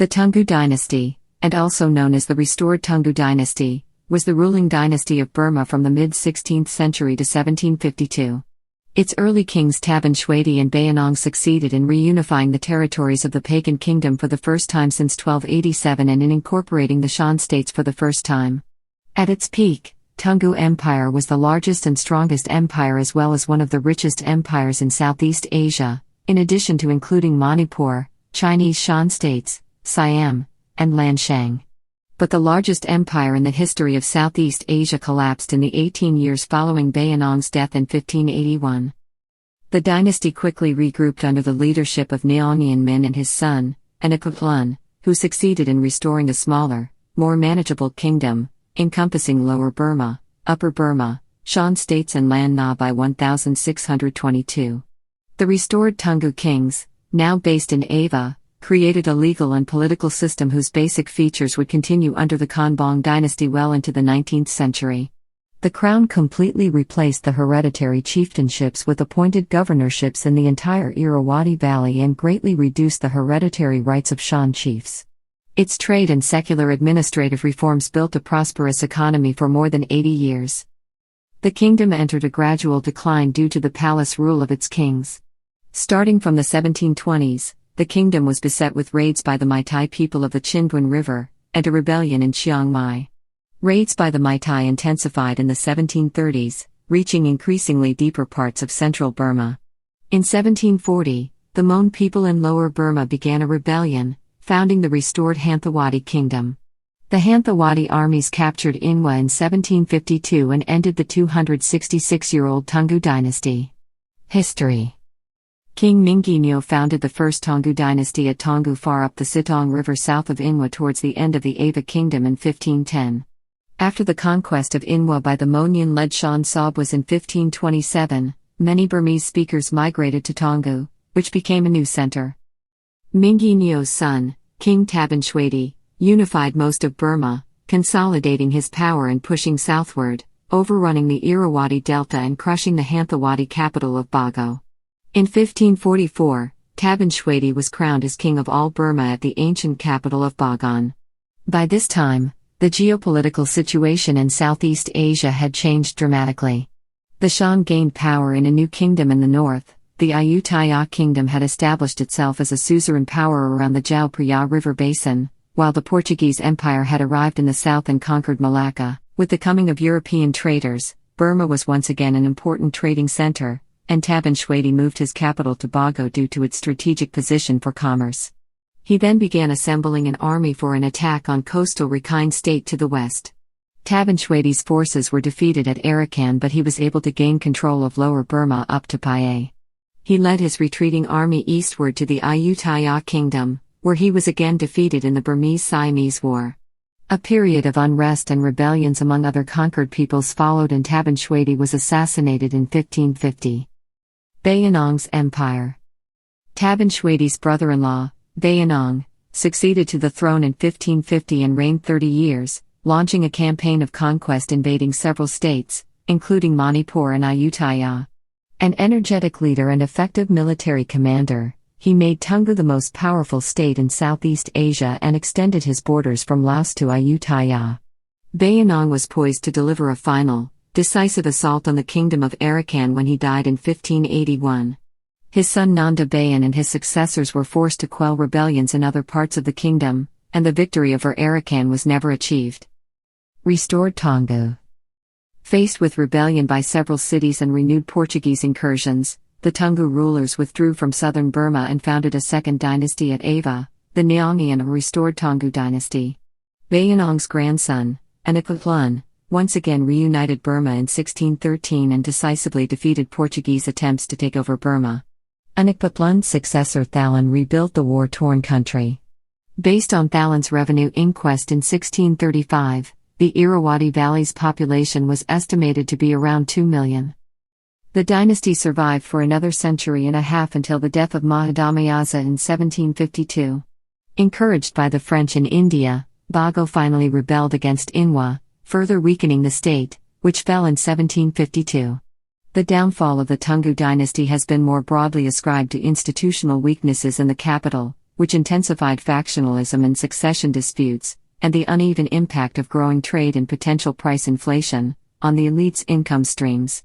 The Toungoo dynasty, and also known as the Restored Toungoo dynasty, was the ruling dynasty of Burma from the mid-16th century to 1752. Its early kings Taban Shwedi and Bayanong succeeded in reunifying the territories of the pagan kingdom for the first time since 1287 and in incorporating the Shan states for the first time. At its peak, Toungoo Empire was the largest and strongest empire as well as one of the richest empires in Southeast Asia, in addition to including Manipur, Chinese Shan states, Siam, and Lanshang. But the largest empire in the history of Southeast Asia collapsed in the 18 years following Bayanong's death in 1581. The dynasty quickly regrouped under the leadership of Naongian Min and his son, Aniqaplun, who succeeded in restoring a smaller, more manageable kingdom, encompassing Lower Burma, Upper Burma, Shan states and Lan Na by 1622. The restored Toungoo kings, now based in Ava, created a legal and political system whose basic features would continue under the Konbaung dynasty well into the 19th century. The crown completely replaced the hereditary chieftainships with appointed governorships in the entire Irrawaddy Valley and greatly reduced the hereditary rights of Shan chiefs. Its trade and secular administrative reforms built a prosperous economy for more than 80 years. The kingdom entered a gradual decline due to the palace rule of its kings. Starting from the 1720s, the kingdom was beset with raids by the Meitei people of the Chinbuan River, and a rebellion in Chiang Mai. Raids by the Meitei intensified in the 1730s, reaching increasingly deeper parts of central Burma. In 1740, the Mon people in Lower Burma began a rebellion, founding the restored Hanthawaddy kingdom. The Hanthawaddy armies captured Inwa in 1752 and ended the 266-year-old Toungoo dynasty. History. King Minginyo founded the first Toungoo dynasty at Toungoo far up the Sitong River south of Inwa towards the end of the Ava kingdom in 1510. After the conquest of Inwa by the Monyan-led Shan Sobwas in 1527, many Burmese speakers migrated to Toungoo, which became a new center. Minginyo's son, King Taban Shwedi, unified most of Burma, consolidating his power and pushing southward, overrunning the Irrawaddy Delta and crushing the Hanthawaddy capital of Bago. In 1544, Taban Shwedi was crowned as king of all Burma at the ancient capital of Bagan. By this time, the geopolitical situation in Southeast Asia had changed dramatically. The Shan gained power in a new kingdom in the north. The Ayutthaya kingdom had established itself as a suzerain power around the Chao Phraya River basin, while the Portuguese Empire had arrived in the south and conquered Malacca. With the coming of European traders, Burma was once again an important trading center, and Taban Shwedi moved his capital to Bago due to its strategic position for commerce. He then began assembling an army for an attack on coastal Rakhine State to the west. Taban Shwedi's forces were defeated at Arakan, but he was able to gain control of Lower Burma up to Phaya. He led his retreating army eastward to the Ayutthaya kingdom, where he was again defeated in the Burmese-Siamese War. A period of unrest and rebellions among other conquered peoples followed and Taban Shwedi was assassinated in 1550. Bayanong's empire. Taban Shwedi's brother-in-law, Bayanong, succeeded to the throne in 1550 and reigned 30 years, launching a campaign of conquest invading several states, including Manipur and Ayutthaya. An energetic leader and effective military commander, he made Toungoo the most powerful state in Southeast Asia and extended his borders from Laos to Ayutthaya. Bayanong was poised to deliver a final, decisive assault on the kingdom of Arakan when he died in 1581. His son Nanda Bayan and his successors were forced to quell rebellions in other parts of the kingdom, and the victory over Arakan was never achieved. Restored Toungoo. Faced with rebellion by several cities and renewed Portuguese incursions, the Toungoo rulers withdrew from southern Burma and founded a second dynasty at Ava, the Naongian or Restored Toungoo dynasty. Bayanong's grandson, Aniqaplun, once again reunited Burma in 1613 and decisively defeated Portuguese attempts to take over Burma. Aniqaplun's successor Thalan rebuilt the war-torn country. Based on Thalan's revenue inquest in 1635, the Irrawaddy Valley's population was estimated to be around 2 million. The dynasty survived for another century and a half until the death of Mahadamayasa in 1752. Encouraged by the French in India, Bago finally rebelled against Inwa, further weakening the state, which fell in 1752. The downfall of the Toungoo dynasty has been more broadly ascribed to institutional weaknesses in the capital, which intensified factionalism and succession disputes, and the uneven impact of growing trade and potential price inflation on the elite's income streams.